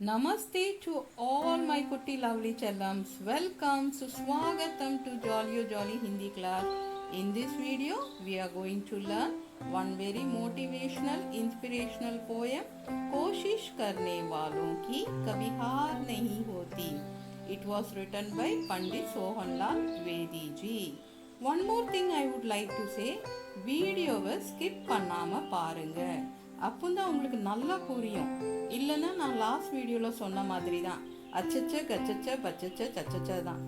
Namaste to all my Kutti lovely challams. Welcome, Suswagatam to Jolly Jolly Hindi class. In this video, we are going to learn one very motivational, inspirational poem. कोशिश करने वालों की कभी हार नहीं होती. It was written by Pandit Sohanlal Dwivedi ji. One more thing I would like to say, வீடியோவை skip பண்ணாம பாருங்க. அப்போதான் உங்களுக்கு நல்லா புரியும். இல்லைன்னா நான் லாஸ்ட் வீடியோவில் சொன்ன மாதிரி தான் அச்சச்ச கச்சச்ச பச்சச்ச சச்சச்ச தான்,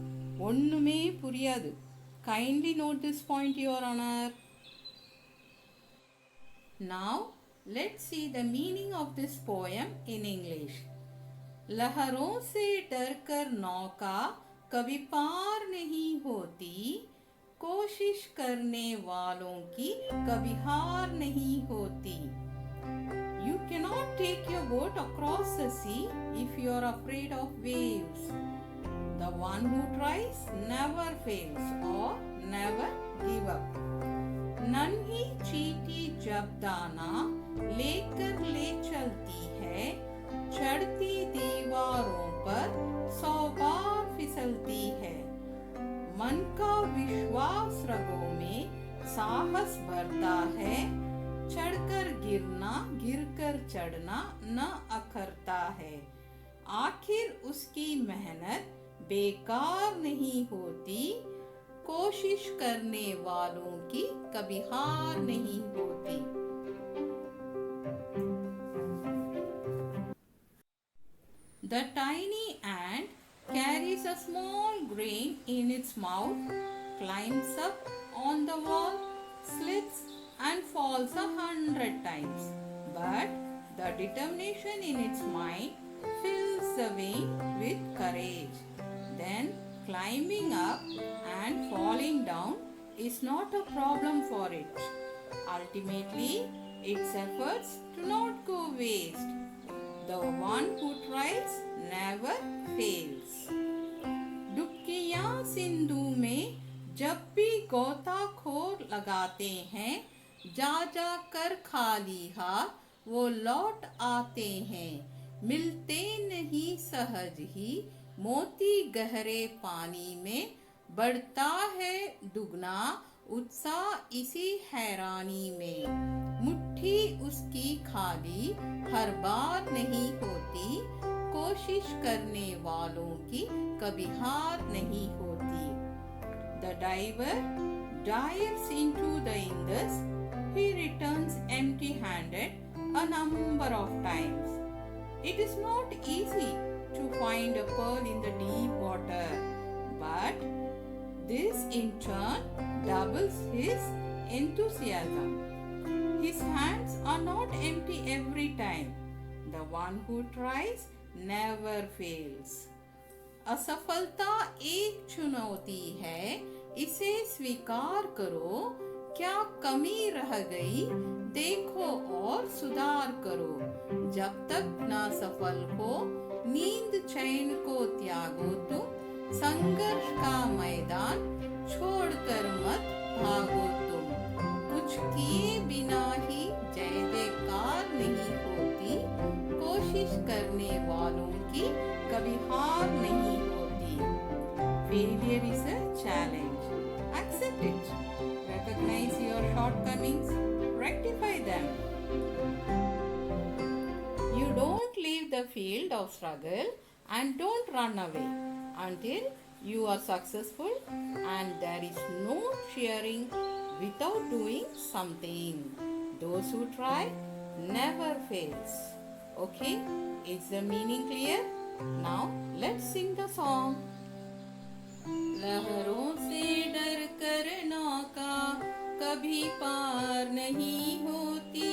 ஒன்றுமே புரியாது. Kindly note this point your honour. Now let's see the meaning of this poem in English. लहरों से डर कर नौका कभी पार नहीं होती, कोशिश करने वालों की कभी हार नहीं होती. You cannot take your boat across the sea if you are afraid of waves. The one who tries never fails or never give up. नन्ही चींटी जब दाना लेकर ले चलती है, चढ़ती दीवारों पर 100 बार फिसलती है. मन का विश्वास रगों में साहस भरता है, चढ़कर गिरना गिरकर चढ़ना न अखरता है. आखिर उसकी मेहनत बेकार नहीं होती, कोशिश करने वालों की कभी हार नहीं होती. The tiny ant carries a small grain in its mouth, climbs up on the wall, slips and falls 100 times. But the determination in its mind fills the vein with courage. Then climbing up and falling down is not a problem for it. Ultimately, its efforts do not go waste. The one who tries never fails. डुबकियां Sindhu में जब भी गोताखोर लगाते हैं, जा जा कर खाली हाथ वो लौट आते हैं. मिलते नहीं सहज ही मोती गहरे पानी में, बढ़ता है दुगना उत्साह इसी हैरानी में. मुट्ठी उसकी खाली हर बार नहीं होती, कोशिश करने वालों की कभी हार नहीं होती. The diver dives into the Indus. He returns empty-handed a number of times. It is not easy to find a pearl in the deep water, but this in turn doubles his enthusiasm. His hands are not empty every time. The one who tries never fails. असफलता एक चुनौती है, इसे स्वीकार करो. क्या कमी रह गई देखो और सुधार करो. जब तक ना सफल हो नींद चैन को त्यागो तुम, संघर्ष का मैदान छोड़कर मत भागो तुम. कुछ किए बिना ही जय जयकार नहीं होती, कोशिश करने वालों की कभी हार नहीं होती. Failure is a challenge. Accept it. Recognize your shortcomings. Rectify them. You don't leave the field of struggle and don't run away until you are successful, and there is no cheering without doing something. Those who try never fails. Okay? Is the meaning clear? Now let's sing the song. लहरों से डर कर नौका कभी पार नहीं होती,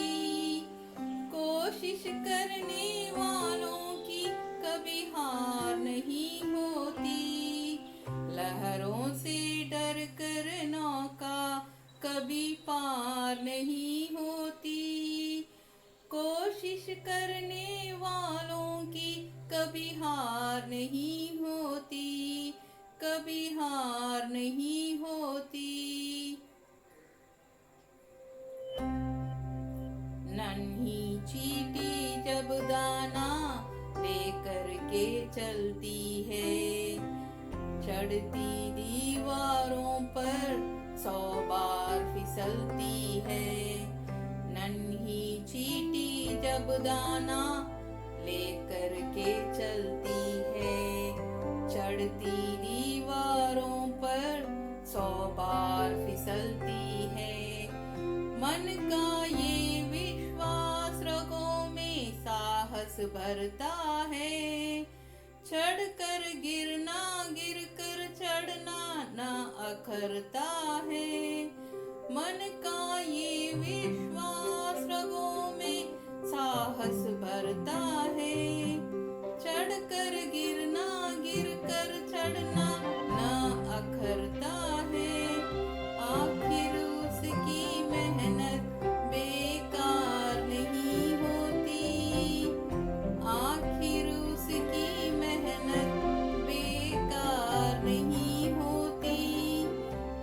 कोशिश करने वालों की कभी हार नहीं होती. लहरों से डर कर नौका कभी पार नहीं होती, कोशिश करने वालों की कभी हार नहीं होती, कभी हार नहीं होती. नन्ही चींटी जब दाना लेकर चढ़ती दीवारों पर 100 बार फिसलती है। नन्ही चींटी जब दाना लेकर के चलती है, चढ़ती दीवारों पर 100 बार फिसलती है। मन का ये विश्वास रगों में साहस भरता है। चढ़कर गिरना, गिर कर चढ़ना ना अखरता है। मन का ये विश्वास रगों में साहस भरता है। चढ़कर गिरना, गिर कर चढ़ना ना अखरता है। आखिर उसकी मेहनत बेकार नहीं होती। आखिर उसकी मेहनत बेकार नहीं होती।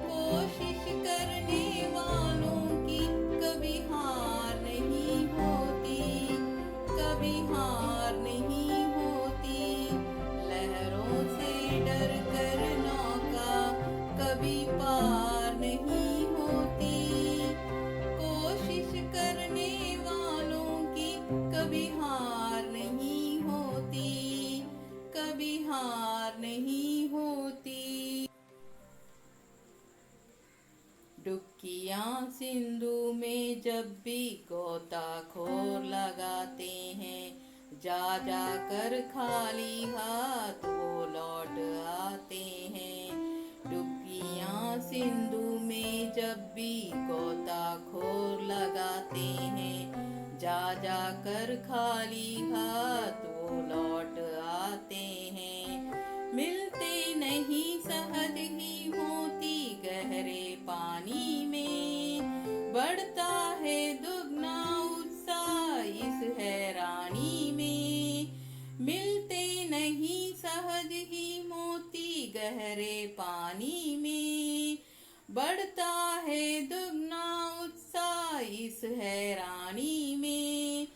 कोशिश करने वालों की कभी हार नहीं होती, कभी हार नहीं होती। लहरों से डर कर नौका कभी पार नहीं होती। कोशिश करने वालों की कभी हार नहीं होती, कभी हार नहीं होती। डुबकियां सिंधु में जब भी गोताखोर लगाते हैं, जा जा कर खाली हाथ वो लौट आते हैं। डुबकियां सिंधु में जब भी गोताखोर लगाते हैं, जा जा कर खाली हाथ वो लौट आते हैं। मिलते नहीं सहज ही मोती गहरे पानी में, बढ़ता है दुगना उत्साह इस हैरानी में। मिलते नहीं सहज ही मोती गहरे पानी में, बढ़ता है दुगना उत्साह इस हैरानी में।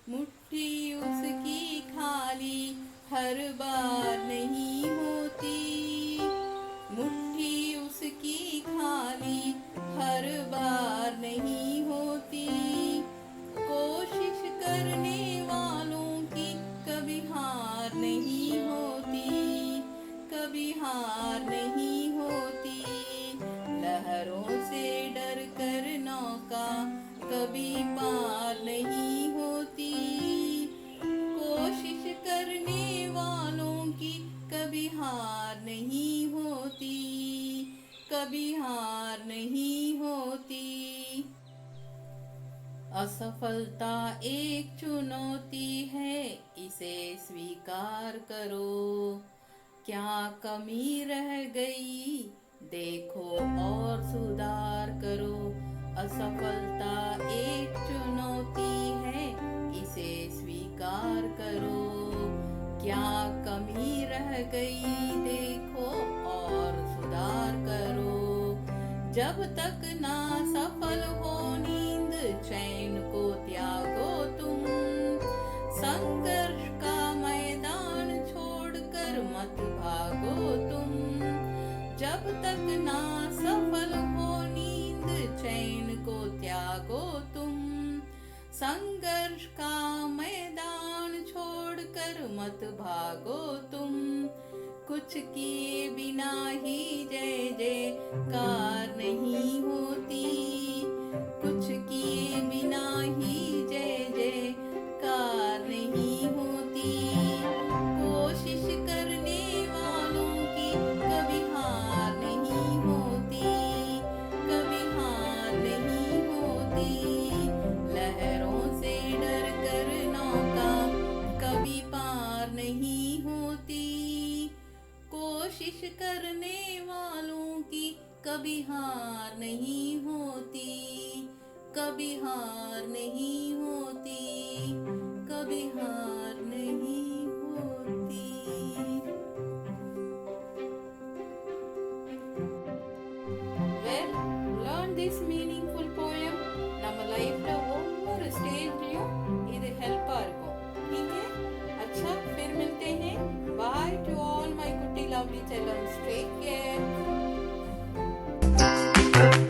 मुट्ठी उसकी खाली हर बार नहीं होती। मुट्ठी उसकी खाली हर बार नहीं होती। कोशिश करने वालों की कभी हार नहीं होती, कभी हार नहीं होती। लहरों से डर कर नौका कभी पार नहीं होती। कोशिश करने वालों की कभी हार नहीं होती, कभी हार नहीं होती। असफलता एक चुनौती है, इसे स्वीकार करो। क्या कमी रह गई देखो और सुधार करो। असफलता एक चुनौती है, इसे स्वीकार करो। क्या कमी रह गई देखो और सुधार करो। जब तक ना सफल हो नींद चैन को त्यागो तुम। संघर्ष का मैदान छोड़कर मत भागो तुम। जब तक ना सफल हो नींद चैन को त्यागो तुम। संघर्ष का मैदान छोड़कर मत भागो तुम। कुछ किए बिना ही जय जयकार नहीं होती। कुछ किए बिना ही जय जयकार नहीं होती। कोशिश करने वालों की कभी हार नहीं होती, कभी हार नहीं होती। लहरों से डर कर नौका कभी पार नहीं होती। कोशिश करने वालों की कभी हार नहीं होती, कभी हार नहीं होती, कभी हार नहीं होती। Well, learn this meaningful poem. நம்ம லைஃப்ல ஒவ்வொரு ஸ்டேஜ்லயும் இது ஹெல்ப்பா இருக்கும். ठीक है? अच्छा, फिर मिलते हैं. Bye to all my कुट्टी lovely Till then, take care.